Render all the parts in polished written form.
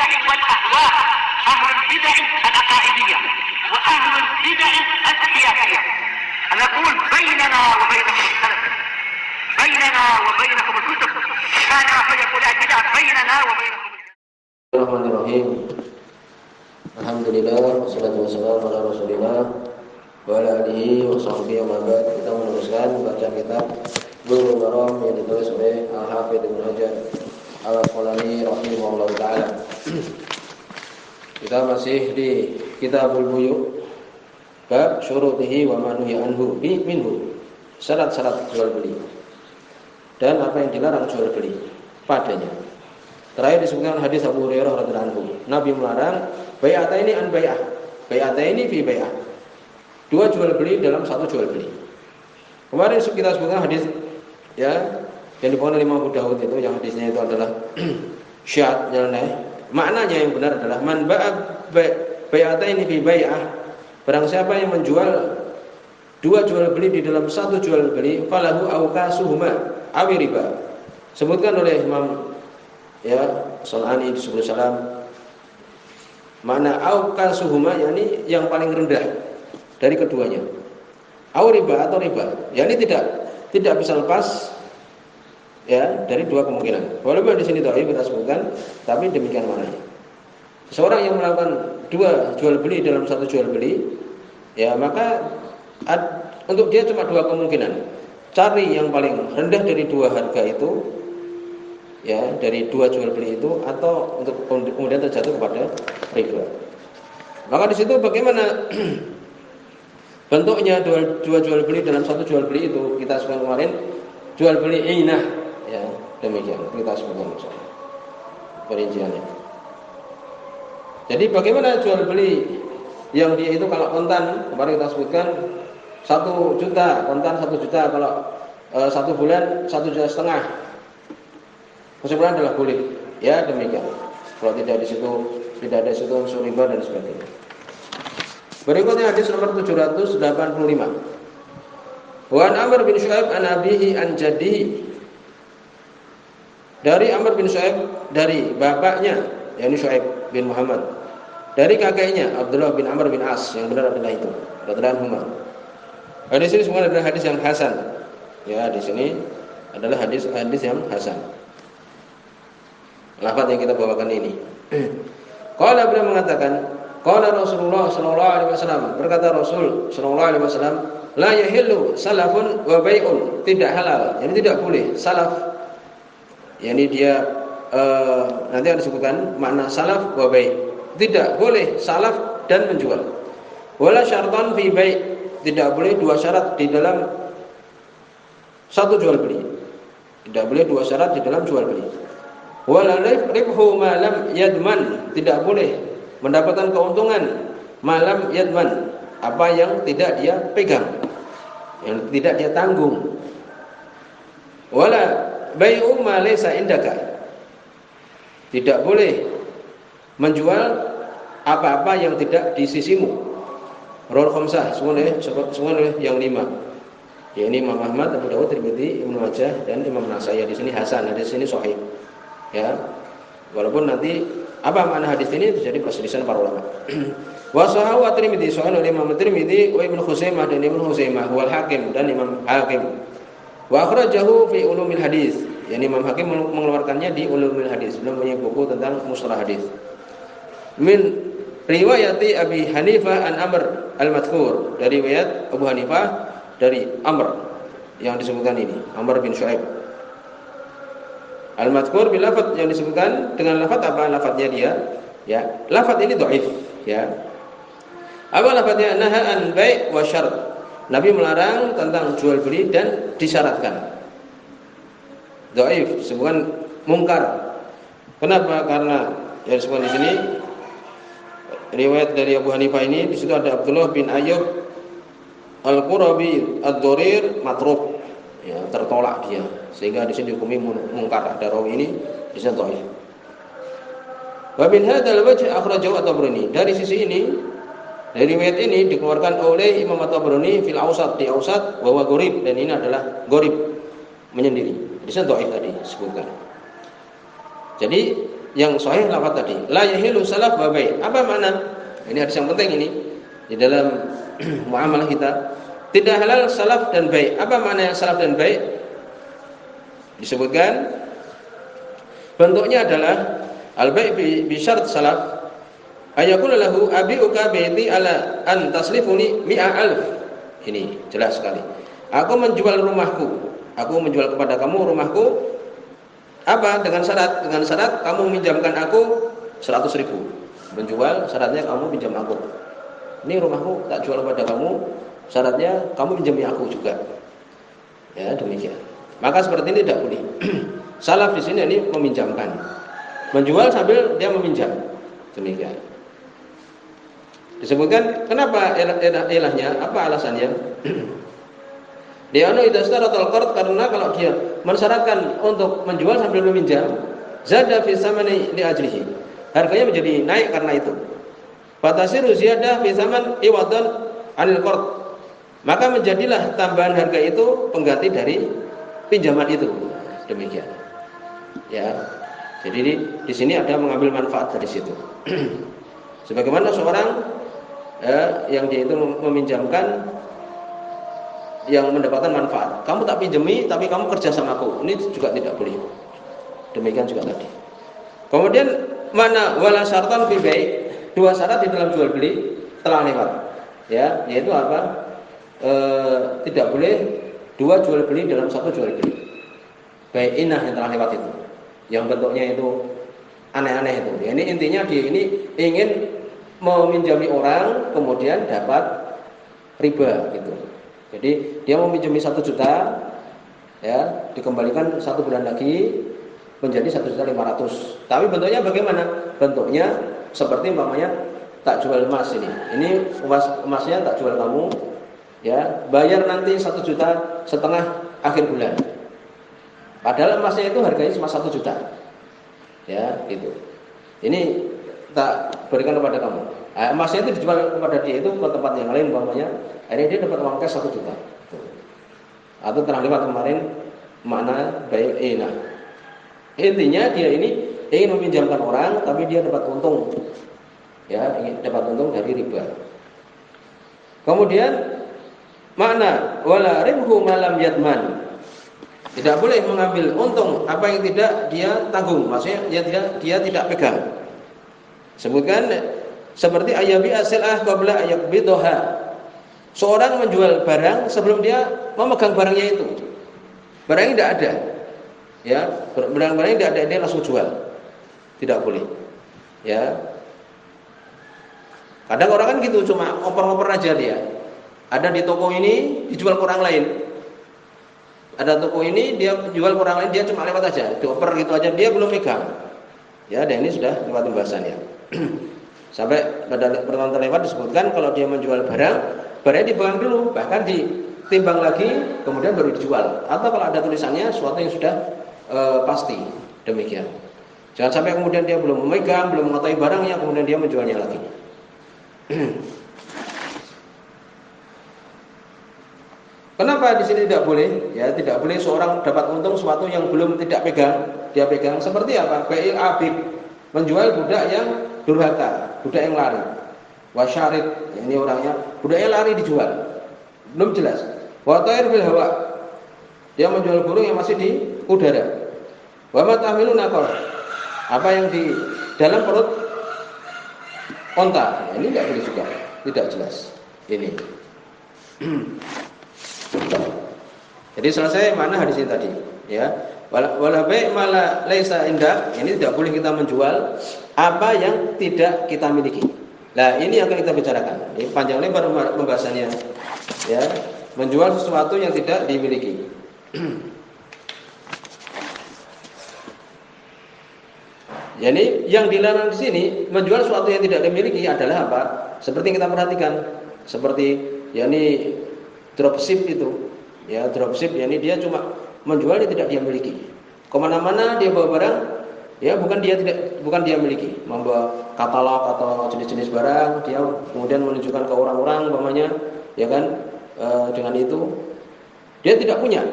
البدع والأهواء، أهل البدع العقائدية وأهل البدع السياسية. نقول بيننا وبينكم السلف، بيننا وبينكم الكتب، كان فيقول البدع بيننا وبينكم. Bismillahirrahmanirrahim. Alhamdulillah wassalatu wassalamu ala Rasulillah wa ala alihi wa sahbihi wa man ba'd. Kita meneruskan bacaan kitab Bulughul Maram yang ditulis oleh Al-Hafidz Ibnu Hajar Al-Asqalani rahimahullah taala. Kita masih di Kitabul Buyu' bab syurutihi wa ma nuhiya anhu minhu. Syarat-syarat jual beli dan apa yang dilarang jual beli padanya. Terakhir disebutkan hadis Abu Hurairah radhiyallahu anhu. Nabi melarang bai'ataini an bai'ah. Bai'ataini fi bai'ah. Dua jual beli dalam satu jual beli. Kemarin kita sebutkan hadis ya yang dibawakan oleh Imam Abu Dawud itu, yang hadisnya itu adalah syad nyeleneh. Maknanya yang benar adalah man ba'a bai'ataini fi bai'ah. Barang siapa yang menjual dua jual beli di dalam satu jual beli, falahu awkasuhuma awi riba. Sebutkan oleh Imam ya Salani di Subul Salam, mana awkasuhuma yakni yang paling rendah dari keduanya, aw riba atau riba, yakni tidak bisa lepas ya dari dua kemungkinan. Walaupun di sini dhaif kita sebutkan, tapi demikian maknanya. Seorang yang melakukan dua jual beli dalam satu jual beli, ya maka untuk dia cuma dua kemungkinan: cari yang paling rendah dari dua harga itu, ya dari dua jual beli itu, atau untuk kemudian terjatuh kepada riba. Maka di situ bagaimana bentuknya dua jual beli dalam satu jual beli itu kita sebutkan kemarin, jual beli inah, ya demikian kita sebutkan perinciannya. Jadi bagaimana jual beli yang dia itu kalau kontan kemarin kita sebutkan 1 juta, kontan 1 juta, kalau 1 bulan 1,5 juta. Kesimpulan adalah boleh, ya demikian. Kalau tidak ada di situ unsur riba dan sebagainya. Berikutnya hadis nomor 785. Wa an Amr bin Syu'aib an abihi an jaddihi. Dari Amr bin Syu'aib dari bapaknya, yakni Syu'aib bin Muhammad. Dari kakeknya Abdullah bin Amr bin As, yang benar adalah itu, radhiyallahu anhu. Hadis ini semua adalah hadis yang hasan. Ya, di sini adalah hadis yang hasan. Lafaz yang kita bawakan ini. Qala beliau mengatakan, qala Rasulullah sallallahu alaihi wasallam, berkata Rasul sallallahu alaihi wasallam, la yahillu salafun wa bai'un, tidak halal, yani tidak boleh salaf. Yani dia nanti akan disebutkan makna salaf wa bai'. Tidak boleh salaf dan menjual. Wala syartan fi bai', tidak boleh dua syarat di dalam satu jual beli. Tidak boleh dua syarat di dalam jual beli. Wala ribhu ma lam yadman, tidak boleh mendapatkan keuntungan malam yadman, apa yang tidak dia pegang, yang tidak dia tanggung. Wala bai'u ma laysa indaka, tidak boleh menjual apa-apa yang tidak di sisimu. Rawal khamsah, semua yang 5. Ya ini Imam Ahmad, Abu Dawud, Tirmidzi, Ibnu Majah dan Imam Nasai. Di sini hasan, di sini sahih. Ya. Walaupun nanti apa makna hadis ini terjadi perselisihan para ulama. Wa sahahu at-Tirmidzi, sahih oleh Imam Tirmidzi, wa Ibnu Khuzaimah dan Ibnu Khuzaimah, wal Hakim dan Imam Hakim. Wa akhrajahu fi ulumil hadis. Yani Imam Hakim mengeluarkannya di ulumil hadis. Beliau punya buku tentang mustalah hadis. Min riwayati Abi Hanifah an Amr al-Madhkur, dari riwayat Abu Hanifah dari Amr yang disebutkan ini, Amr bin Syu'aib. Al-Madhkur bil lafaz, yang disebutkan dengan lafaz apa lafaznya dia? Ya, lafaz ini dhaif, ya. Apa lafaznya? Naha an bai' wa syart. Nabi melarang tentang jual beli dan disyaratkan. Dhaif, disebutkan mungkar. Kenapa? Karena yang disebutkan di sini riwayat dari Abu Hanifah ini, di situ ada Abdullah bin Ayyub Al-Qurabi Ad-Durir matruk, ya, tertolak dia, sehingga di sini dihukumi mungkar. Ada rawi ini di sini dhaif. Wa min hadzal wajh akhrajahu At-Tabrani. Dari sisi ini, dari riwayat ini dikeluarkan oleh Imam At-Tabrani fil Awsat, di Awsat, wa huwa gharib, dan ini adalah gharib, menyendiri. Di sini dhaif tadi disebutkan. Jadi yang sahih lafaz tadi. La yahilu salaf wa bai'. Apa makna? Ini hadis yang penting ini di dalam muamalah kita. Tidak halal salaf dan bai'. Apa makna salaf dan bai'? Disebutkan bentuknya adalah al-bai' bi syarat salaf ayakul lahu abiuka baiti ala an taslifuni 100,000. Ini jelas sekali. Aku menjual rumahku. Aku menjual kepada kamu rumahku apa? Dengan syarat kamu minjamkan aku 100.000. Menjual syaratnya kamu pinjam aku. Ini rumahku tak jual kepada kamu, syaratnya kamu pinjami aku juga. Ya, demikian. Maka seperti ini tidak boleh. Salaf di sini ini meminjamkan. Menjual sambil dia meminjam. Demikian. Disebutkan kenapa ilahnya? Apa alasannya? Dia itu istaratul qard, karena kalau dia mensyaratkan untuk menjual sambil meminjam, zada fi samani li ajlihi. Harganya menjadi naik karena itu. Fatasiru ziyadah fi zaman iwadan anil qard. Maka menjadilah tambahan harga itu pengganti dari pinjaman itu. Demikian. Ya. Jadi di sini ada mengambil manfaat dari situ. Sebagaimana seorang yang dia itu meminjamkan yang mendapatkan manfaat. Kamu tak pinjemi tapi kamu kerja sama aku. Ini juga tidak boleh. Demikian juga tadi. Kemudian mana wala syartan fi bai'. Dua syarat di dalam jual beli telah lewat. Ya, yaitu apa? Tidak boleh dua jual beli dalam satu jual beli. Bai'inah yang telah lewat itu. Yang bentuknya itu aneh-aneh itu. Ya, ini intinya dia ini ingin meminjami orang kemudian dapat riba gitu. Jadi dia mau minjami 1 juta, ya dikembalikan 1 bulan lagi menjadi 1.500.000. Tapi bentuknya bagaimana? Bentuknya seperti umpamanya tak jual emas ini. Ini emasnya tak jual kamu, ya bayar nanti 1,5 juta akhir bulan. Padahal emasnya itu harganya cuma 1 juta, ya gitu. Ini tak berikan kepada kamu. Emasnya itu dijual kepada dia itu ke tempat yang lain umpamanya, akhirnya dia dapat uang cash 1 juta. Atau telah lewat kemarin makna bai'inah. Intinya dia ini ingin meminjamkan orang tapi dia dapat untung. Ya, ingin dapat untung dari riba. Kemudian makna wala ribhu malam yatman. Tidak boleh mengambil untung apa yang tidak dia tanggung, maksudnya dia tidak pegang. Sebutkan seperti ayabi asilah qabla ayaqbidaha. Seorang menjual barang sebelum dia memegang barangnya itu. Barangnya tidak ada. Ya, barang-barangnya tidak ada, dia langsung jual. Tidak boleh. Ya. Kadang orang kan gitu cuma oper-oper aja dia. Ada di toko ini dijual ke orang lain. Ada toko ini dia jual ke orang lain, dia cuma lewat aja, dioper gitu aja, dia belum megang. Ya, dan ini sudah lewat pembahasannya. Sampai pada pertemuan terlewat disebutkan kalau dia menjual barangnya dipegang dulu, bahkan ditimbang lagi, kemudian baru dijual. Atau kalau ada tulisannya, sesuatu yang sudah pasti. Demikian. Jangan sampai kemudian dia belum memegang, belum mengetahui barangnya, kemudian dia menjualnya lagi. Kenapa di sini tidak boleh? Ya, tidak boleh seorang dapat untung sesuatu yang belum tidak pegang, dia pegang. Seperti apa? Bai'il abid, menjual budak yang durhaka, budak yang lari. Wasyarid, ini orangnya budak yang lari dijual. Belum jelas. Wa ta'ir fil hawa. Dia menjual burung yang masih di udara. Wa ma tahmilun naqal. Apa yang di dalam perut onta. Ini tidak boleh juga. Tidak jelas. Ini. Jadi selesai mana hadis ini tadi, ya. Wala bai' mala laisa indak. Ini tidak boleh kita menjual apa yang tidak kita miliki. Nah, ini yang akan kita bicarakan. Ini panjang lebar pembahasannya. Ya, menjual sesuatu yang tidak dimiliki. Jadi yang dilarang di sini menjual sesuatu yang tidak dimiliki adalah apa? Seperti yang kita perhatikan, seperti yakni dropship itu, ya dropship, yakni dia cuma menjual yang tidak dia miliki. Kemana-mana dia bawa barang, ya bukan dia miliki, membawa katalog atau jenis-jenis barang, dia kemudian menunjukkan ke orang-orang, umpamanya, ya kan, dengan itu dia tidak punya,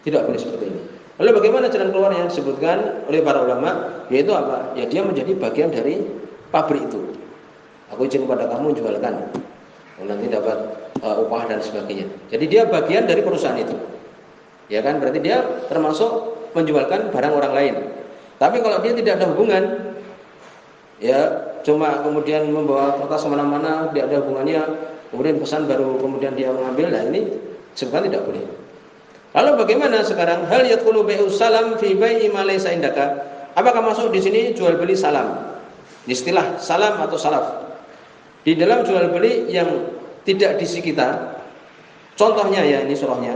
tidak boleh seperti ini. Lalu bagaimana jalan keluar yang disebutkan oleh para ulama? Yaitu apa? Ya dia menjadi bagian dari pabrik itu. Aku izin kepada kamu jualkan, nanti dapat upah dan sebagainya. Jadi dia bagian dari perusahaan itu. Ya kan? Berarti dia termasuk menjualkan barang orang lain. Tapi kalau dia tidak ada hubungan, ya cuma kemudian membawa kertas kemana-mana, tidak ada hubungannya, kemudian pesan baru kemudian dia mengambil, nah ini sebenarnya tidak boleh. Lalu bagaimana sekarang? Hal yadkhulu bai'us salam fi bai'i ma laysa indaka? Apakah masuk di sini jual beli salam? Istilah salam atau salaf. Di dalam jual beli yang tidak di sisi kita, contohnya ya ini surahnya,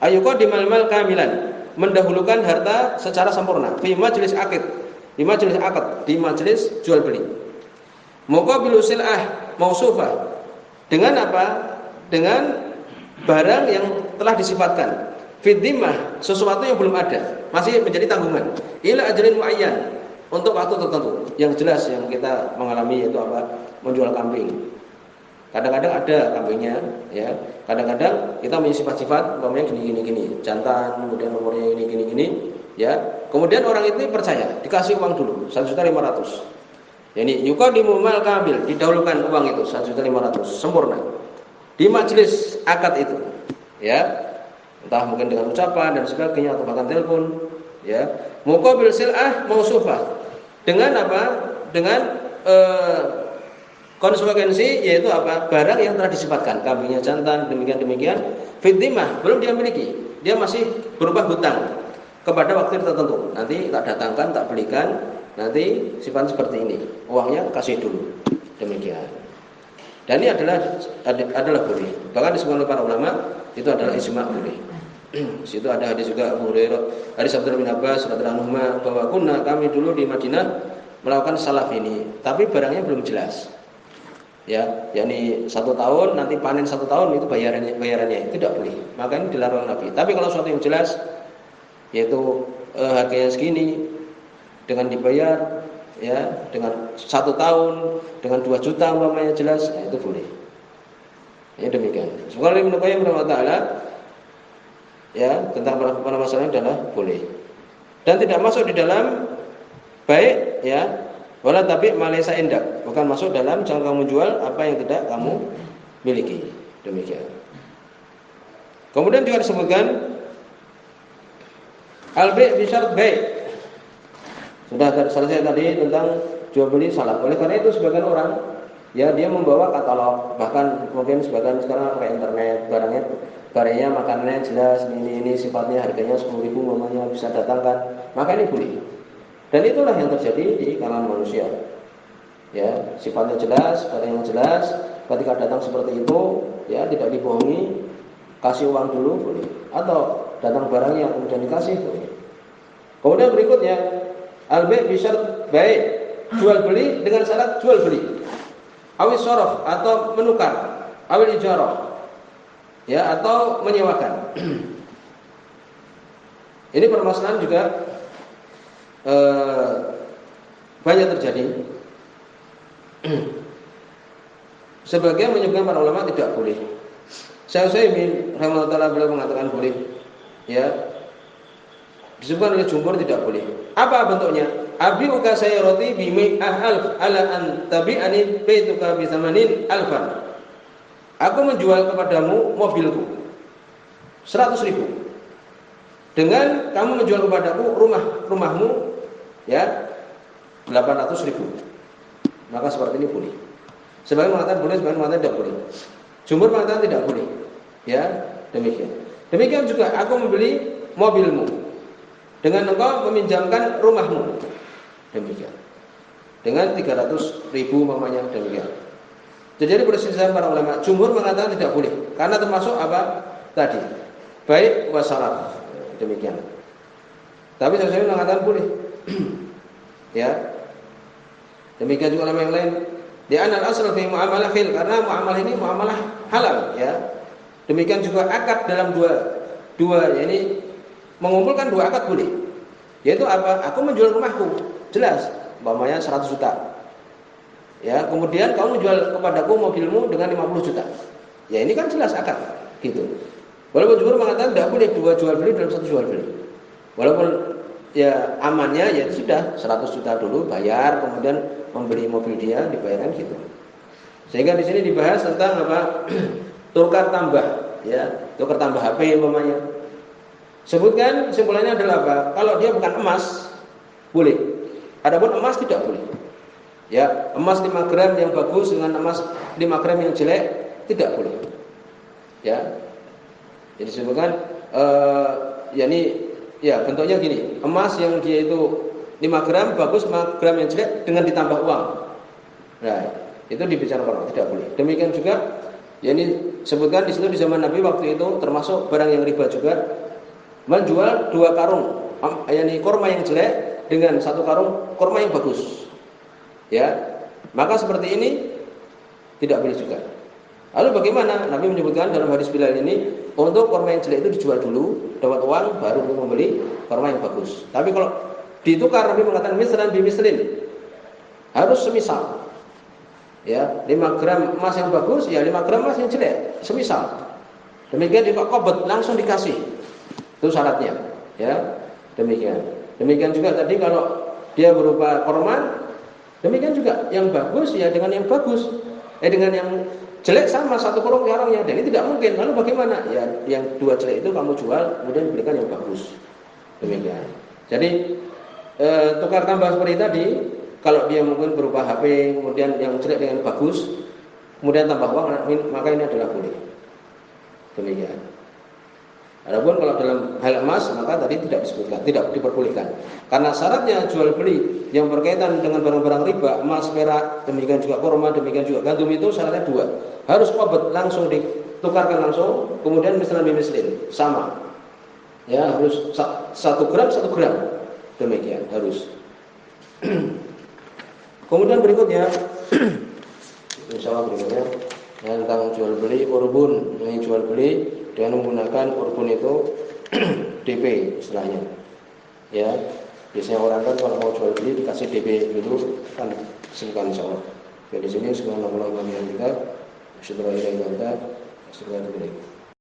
ayyuqaddimal mal kamilan, mendahulukan harta secara sempurna, fi majlis akad, di majelis jual beli. Muqabilu sil'ah mausufah, dengan apa? Dengan barang yang telah disifatkan. Fi dhimmah, sesuatu yang belum ada, masih menjadi tanggungan. Ila ajalin muayyan, untuk waktu tertentu. Yang jelas yang kita mengalami yaitu apa? Menjual kambing. Kadang-kadang ada kambingnya, ya. Kadang-kadang kita punya sifat-sifat, umpamanya gini, jantan, kemudian nomornya gini, ya. Kemudian orang itu percaya, dikasih uang dulu 1.500.000. Yani yuqaddimu mal kamil, didahulukan uang itu 1.500.000 sempurna di majelis akad itu, ya. Entah mungkin dengan ucapan dan sebagainya atau bahkan telepon, ya. Muqabil sil'ah mausufah, dengan apa? Dengan konsekuensi yaitu apa? Barang yang telah disifatkan, kambingnya jantan, demikian. Fitimah belum dia miliki, dia masih berupa hutang kepada waktu tertentu. Nanti tak datangkan, tak belikan, nanti sifatnya seperti ini, uangnya kasih dulu, demikian. Dan ini adalah boleh. Bahkan disebutkan oleh para ulama itu adalah ijma' boleh. Situ ada hadis juga Abu Hurairah, hadis Abdullah bin Abbas radhiyallahu anhu bahwa kami dulu di Madinah melakukan salaf ini, tapi barangnya belum jelas. Ya, yakni 1 tahun, nanti panen 1 tahun itu bayarannya tidak boleh. Maka ini dilarang Nabi. Tapi kalau sesuatu yang jelas, yaitu harganya segini, dengan dibayar, ya, dengan 1 tahun, dengan 2 juta umpamanya jelas, itu boleh. Ya demikian. Sebenarnya Ibnu Qayyim rahimahullah, ya, tentang pada masalah adalah boleh. Dan tidak masuk di dalam baik, ya, wala tabi' ma laysa indak, bukan masuk dalam jangan kamu jual apa yang tidak kamu miliki. Demikian. Kemudian juga disebutkan al-bai' bi syart bai'. Sudah selesai tadi tentang jual beli salaf. Oleh karena itu sebagian orang, ya, dia membawa katalog, bahkan mungkin sebagian sekarang pakai internet, barangnya makanannya jelas, ini sifatnya, harganya 10.000 umpamanya bisa datangkan, maka ini boleh. Dan itulah yang terjadi di kalangan manusia. Ya, sifatnya jelas, barangnya jelas, ketika datang seperti itu, ya, tidak dibohongi, kasih uang dulu boleh, atau datang barangnya kemudian dikasih boleh. Kemudian berikutnya al-bai' bi syart bai', jual beli dengan syarat jual beli. Awis sorof, atau menukar, awil ijarah, ya, atau menyewakan. Ini permasalahan juga banyak terjadi. Sebagian menyebutkan para ulama tidak boleh. Saya rahimahullah beliau mengatakan boleh, ya. Disebutkan oleh jumhur tidak boleh. Apa bentuknya? Abi'uka sayyarati bi mi'ah ala an tabi'ani baituka bi thamanin alfan. Aku menjual kepadamu mobilku 100.000. Dengan kamu menjual kepadaku rumahmu, ya, 800.000. Maka seperti ini boleh. Sebagian mengatakan boleh, sebagian mengatakan tidak boleh. Jumhur mengatakan tidak boleh. Ya, demikian. Demikian juga aku membeli mobilmu dengan engkau meminjamkan rumahmu. Demikian. Dengan 300.000 umpamanya, demikian. Jadi perselisihan para ulama, jumhur mengatakan tidak boleh karena termasuk apa? Tadi, baik wasalam. Demikian. Tapi saya mengatakan boleh. Ya. Demikian juga ulama yang lain. Di anal asal fi muamalah khil, karena muamalah ini muamalah halal, ya. Demikian juga akad dalam dua yakni mengumpulkan 2 akad boleh. Yaitu apa? Aku menjual rumahku, jelas, umpamanya 100 juta. Ya, kemudian kamu menjual kepadaku mobilmu dengan 50 juta. Ya, ini kan jelas akad, gitu. Walaupun jumhur mengatakan tidak boleh 2 jual beli dalam 1 jual beli. Walaupun ya amannya ya sudah 100 juta dulu bayar, kemudian membeli mobil dia dibayarkan gitu. Sehingga di sini dibahas tentang apa? Tukar tambah, ya, tukar tambah HP umpamanya. Sebutkan kesimpulannya adalah apa? Kalau dia bukan emas, boleh. Adapun emas tidak boleh. Ya, emas 5 gram yang bagus dengan emas 5 gram yang jelek tidak boleh. Ya. Jadi sebutkan yakni ya bentuknya gini, emas yang dia itu 5 gram bagus, 5 gram yang jelek dengan ditambah uang. Nah, itu dibicarakan tidak boleh. Demikian juga yakni sebutkan di situ di zaman Nabi waktu itu termasuk barang yang riba juga, menjual 2 karung yakni kurma yang jelek dengan 1 karung kurma yang bagus. Ya. Maka seperti ini tidak boleh juga. Lalu bagaimana? Nabi menyebutkan dalam hadis Bilal ini, untuk kurma yang jelek itu dijual dulu, dapat uang, baru membeli kurma yang bagus. Tapi kalau ditukar, Nabi mengatakan mislan bimislin, harus semisal. Ya, 5 gram emas yang bagus, ya 5 gram emas yang jelek, semisal. Demikian di qobot langsung dikasih. Itu syaratnya. Ya, demikian. Demikian juga tadi kalau dia berupa korban, demikian juga yang bagus ya dengan yang bagus, dengan yang jelek sama 1 karungnya, dan ini tidak mungkin. Lalu bagaimana? Ya, yang 2 jelek itu kamu jual, kemudian diberikan yang bagus. Demikian. Jadi tukar tambah seperti tadi, kalau dia mungkin berupa HP, kemudian yang jelek dengan bagus, kemudian tambah uang, maka ini adalah boleh. Demikian. Adapun kalau dalam hal emas, maka tadi tidak disebutkan, tidak diperbolehkan. Karena syaratnya jual beli yang berkaitan dengan barang-barang riba, emas, perak, demikian juga kurma, demikian juga gandum, itu syaratnya 2. Harus qobot, langsung ditukarkan langsung, kemudian mislan bimislin, sama. Ya, harus 1 gram 1 gram. Demikian harus. Kemudian berikutnya insyaallah berikutnya tentang jual beli urbun. Ini jual beli dengan menggunakan urbun itu DP istilahnya. Ya, biasanya orang kan kalau mau jual beli dikasih DP dulu kan silakan insyaallah. Jadi di sini subhanallah wa bihamdihi, asyhadu an la ilaha illa anta, astaghfiruka wa atubu ilaik.